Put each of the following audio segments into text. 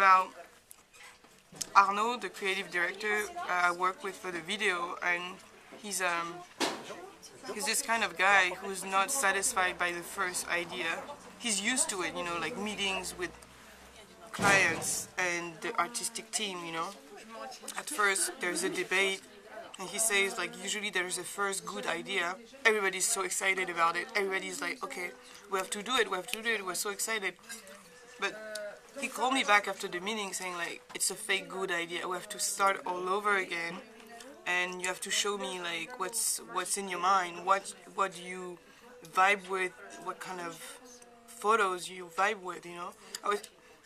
about Arnaud, the creative director I work with for the video, and he's this kind of guy who's not satisfied by the first idea. He's used to it, you know, like meetings with clients and the artistic team, you know. At first, there's a debate, and he says, like, usually there's a first good idea. Everybody's so excited about it. Everybody's like, okay, we have to do it, we have to do it, we're so excited. But he called me back after the meeting saying, like, it's a fake good idea. We have to start all over again, and you have to show me, like, what's in your mind, what do you vibe with, what kind of photos you vibe with, you know.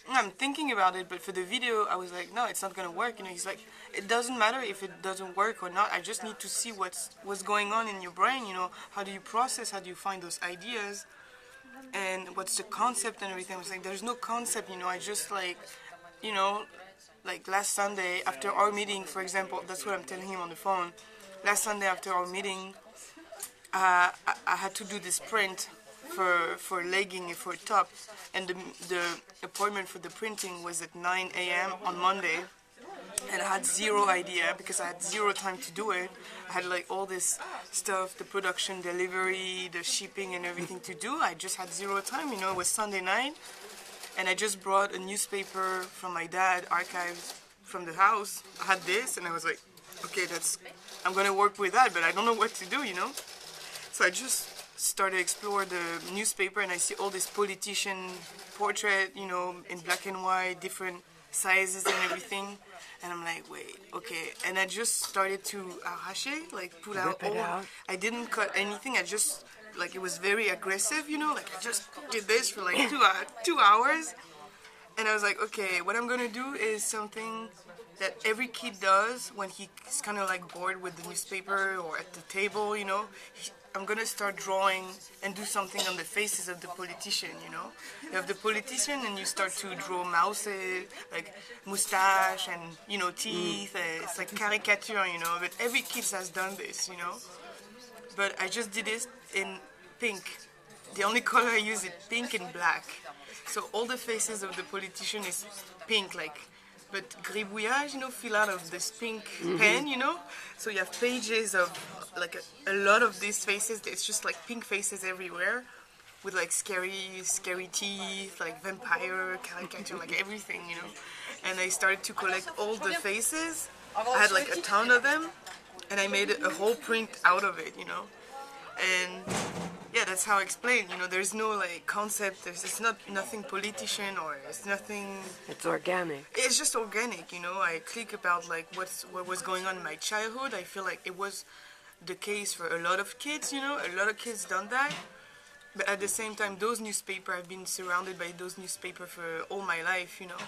I'm thinking about it, but for the video, I was like, no, it's not gonna work. You know, he's like, it doesn't matter if it doesn't work or not. I just need to see what's going on in your brain. You know, how do you process? How do you find those ideas? And what's the concept and everything? I was like, there's no concept. You know, I just like, you know, like last Sunday after our meeting, for example. That's what I'm telling him on the phone. Last Sunday after our meeting, I had to do this print for legging and for top, and the appointment for the printing was at 9 a.m. on Monday, and I had zero idea because I had zero time to do it. I had like all this stuff, the production, delivery, the shipping and everything to do. I just had zero time, you know. It was Sunday night, and I just brought a newspaper from my dad, archives from the house. I had this, and I was like, okay, I'm gonna work with that, but I don't know what to do, you know. So I just started to explore the newspaper, and I see all this politician portrait, you know, in black and white, different sizes and everything. And I'm like, wait, okay. And I just started to arracher, like pull out all. I didn't cut anything. I just, like, it was very aggressive, you know, like I just did this for like 2 hours. And I was like, okay, what I'm gonna do is something that every kid does when he's kind of like bored with the newspaper or at the table, you know. I'm gonna start drawing and do something on the faces of the politician, you know. You have the politician and you start to draw mouses, like mustache and, you know, teeth. It's like caricature, you know, but every kid has done this, you know. But I just did it in pink. The only color I use is pink and black. So all the faces of the politician is pink, like, but gribouillage, you know, fill out of this pink pen, you know. So you have pages of like a lot of these faces. It's just like pink faces everywhere, with like scary teeth, like vampire caricature, like everything, you know. And I started to collect all the faces. I had like a ton of them, and I made a whole print out of it, you know. And yeah, that's how I explain. You know, there's no like concept. It's nothing politician or it's nothing. It's organic. It's just organic. You know, I click about like what was going on in my childhood. I feel like it was the case for a lot of kids. You know, a lot of kids done that. But at the same time, those newspapers, I've been surrounded by those newspapers for all my life. You know,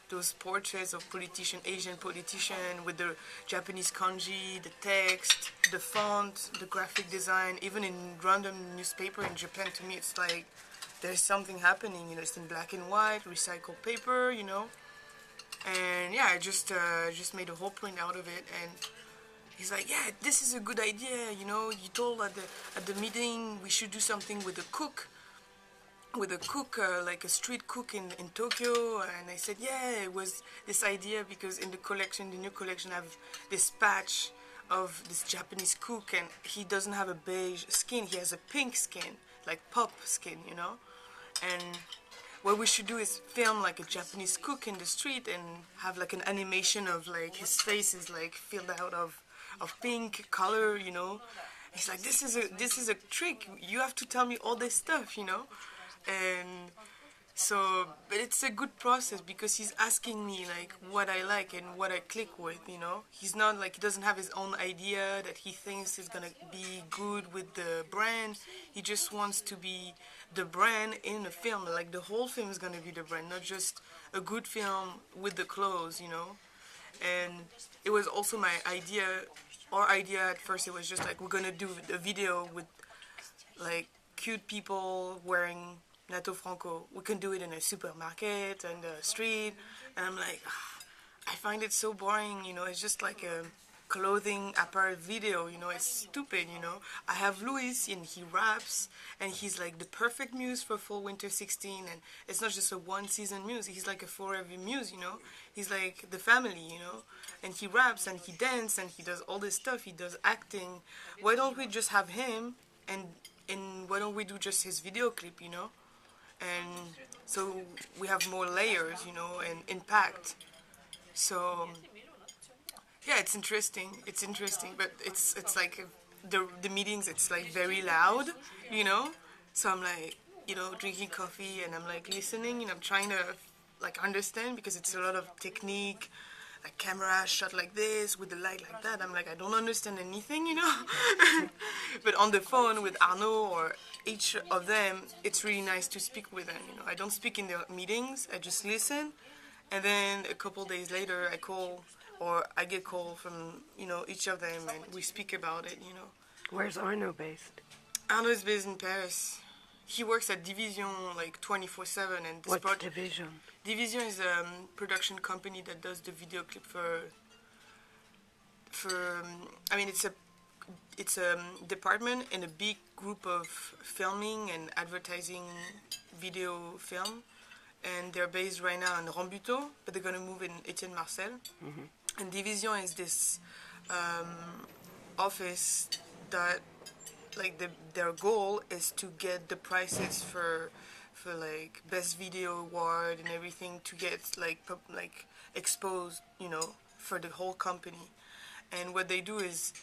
those portraits of politician, Asian politician with the Japanese kanji, the text, the font, the graphic design. Even in random newspaper in Japan, to me, it's like there's something happening. You know, it's in black and white, recycled paper. You know, and yeah, I just made a whole print out of it. And he's like, yeah, this is a good idea. You know, you told at the meeting we should do something with a cook. Like a street cook in Tokyo. And I said, yeah, it was this idea because in the collection, the new collection, I have this patch of this Japanese cook, and he doesn't have a beige skin, he has a pink skin, like pop skin, you know. And what we should do is film like a Japanese cook in the street and have like an animation of like his face is like filled out of pink color, you know. He's like, this is a trick, you have to tell me all this stuff, you know. And so, but it's a good process because he's asking me like what I like and what I click with, you know. He's not like, he doesn't have his own idea that he thinks is gonna be good with the brand. He just wants to be the brand in the film. Like the whole film is gonna be the brand, not just a good film with the clothes, you know. And it was also my idea, our idea at first. It was just like, we're gonna do a video with like cute people wearing Natto Franco. We can do it in a supermarket and the street. And I'm like, I find it so boring, you know. It's just like clothing apparel video, you know, it's stupid, you know. I have Louis and he raps and he's like the perfect muse for Fall Winter 16, and it's not just a one season muse, he's like a forever muse, you know. He's like the family, you know. And he raps and he dances and he does all this stuff, he does acting. Why don't we just have him and why don't we do just his video clip, you know? And so we have more layers, you know, and impact. So yeah, it's interesting. It's interesting, but it's like the meetings. It's like very loud, you know. So I'm like, you know, drinking coffee and I'm like listening and I'm trying to like understand because it's a lot of technique, like camera shot like this with the light like that. I'm like, I don't understand anything, you know. But on the phone with Arnaud or each of them, it's really nice to speak with them. You know, I don't speak in the meetings. I just listen, and then a couple days later, I call or I get call from, you know, each of them and we speak about it, you know. Where's Arnaud based? Arnaud is based in Paris. He works at Division like 24/7 and this What's Division? Division is a production company that does the video clip for I mean it's a department in a big group of filming and advertising video film, and they're based right now in Rambuteau, but they're gonna move in Etienne Marcel. Mm-hmm. And Division is this office that, like, their goal is to get the prices for like best video award and everything to get like exposed, you know, for the whole company. And what they do is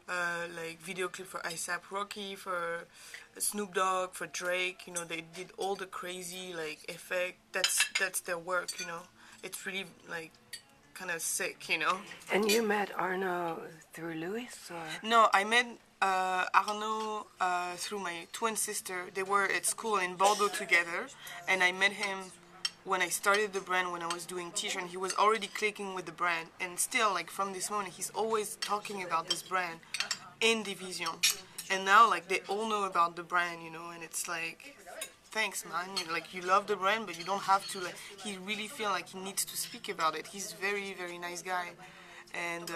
like video clip for ASAP Rocky, for Snoop Dogg, for Drake. You know, they did all the crazy like effect. That's their work. You know, it's really like kind of sick. You know. And you met Arnaud through Louis, or? No, I met Arnaud through my twin sister. They were at school in Bordeaux together, and I met him when I started the brand, when I was doing t-shirt. He was already clicking with the brand, and still, like, from this moment, he's always talking about this brand in Division. And now, like, they all know about the brand, you know, and it's like, thanks, man. Like, you love the brand, but you don't have to, like, he really feel like he needs to speak about it. He's very, very nice guy. And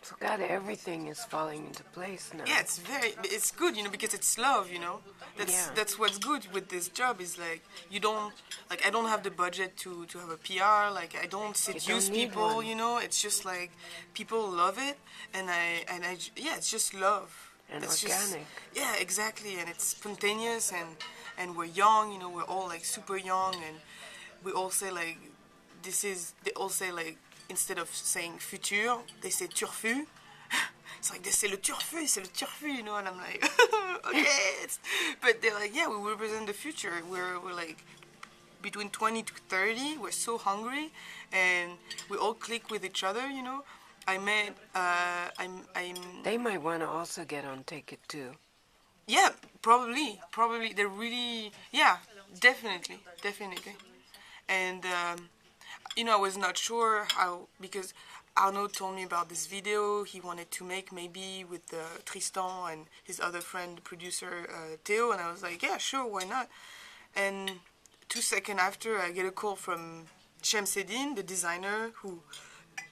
so God, everything is falling into place now. yeah, it's good, you know, because it's love, you know. That's what's good with this job is like you don't, like, I don't have the budget to have a PR, like I don't seduce people, you know. It's just like people love it, and I yeah, it's just love. And it's organic. Just, yeah, exactly, and it's spontaneous, and we're young, you know, we're all like super young, and we all say like they all say like, instead of saying futur, they say turfu. It's like, they say le turfu, you know, and I'm like, okay. But they're like, yeah, we represent the future. We're like between 20 to 30. We're so hungry, and we all click with each other, you know. I met, They might want to also get on Take It too. Yeah, probably. They're really, yeah, definitely. And, you know, I was not sure how, because Arnaud told me about this video he wanted to make, maybe with Tristan and his other friend, producer Theo, and I was like, yeah, sure, why not? And 2 seconds after, I get a call from Shemseddine, the designer, who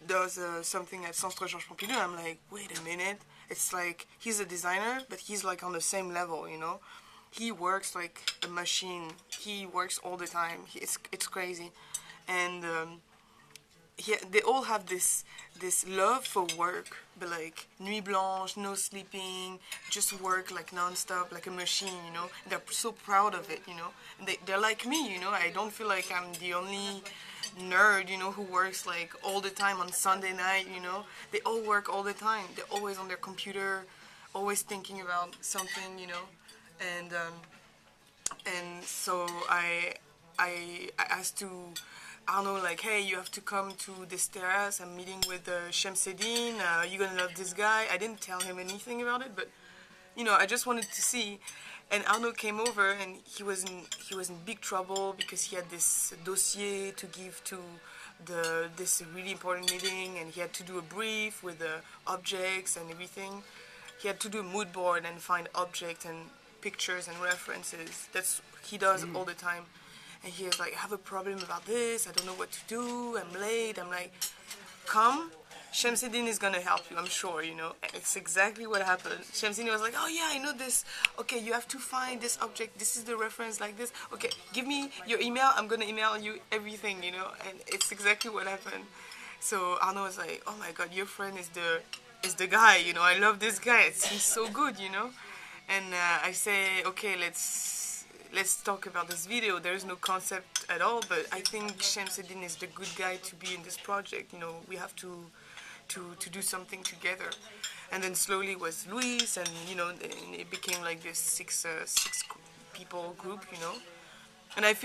does something at Centre Georges Pompidou, and I'm like, wait a minute, it's like, he's a designer, but he's like on the same level, you know? He works like a machine, he works all the time, it's crazy. And they all have this love for work, but like nuit blanche, no sleeping, just work like non-stop, like a machine, you know. They're so proud of it, you know. And they're like me, you know. I don't feel like I'm the only nerd, you know, who works like all the time on Sunday night, you know. They all work all the time. They're always on their computer, always thinking about something, you know. And so I asked to Arnaud, like, hey, you have to come to this terrace. I'm meeting with Shemseddine. You're gonna love this guy. I didn't tell him anything about it, but you know, I just wanted to see. And Arnaud came over, and he was in big trouble because he had this dossier to give to this really important meeting, and he had to do a brief with the objects and everything. He had to do a mood board and find objects and pictures and references. That's he does all the time. And he was like, I have a problem about this, I don't know what to do, I'm late. I'm like, come, Shamsuddin is gonna help you, I'm sure, you know. And it's exactly what happened. Shamsuddin was like, oh yeah, I know this. Okay, you have to find this object. This is the reference like this. Okay, give me your email. I'm gonna email you everything, you know. And it's exactly what happened. So Arnaud was like, oh my God, your friend is the guy, you know. I love this guy. He's so good, you know. And I say, okay, let's talk about this video. There is no concept at all, but I think Shamsuddin is the good guy to be in this project. You know, we have to do something together. And then slowly was Luis, and you know, it became like this six people group, you know. And I feel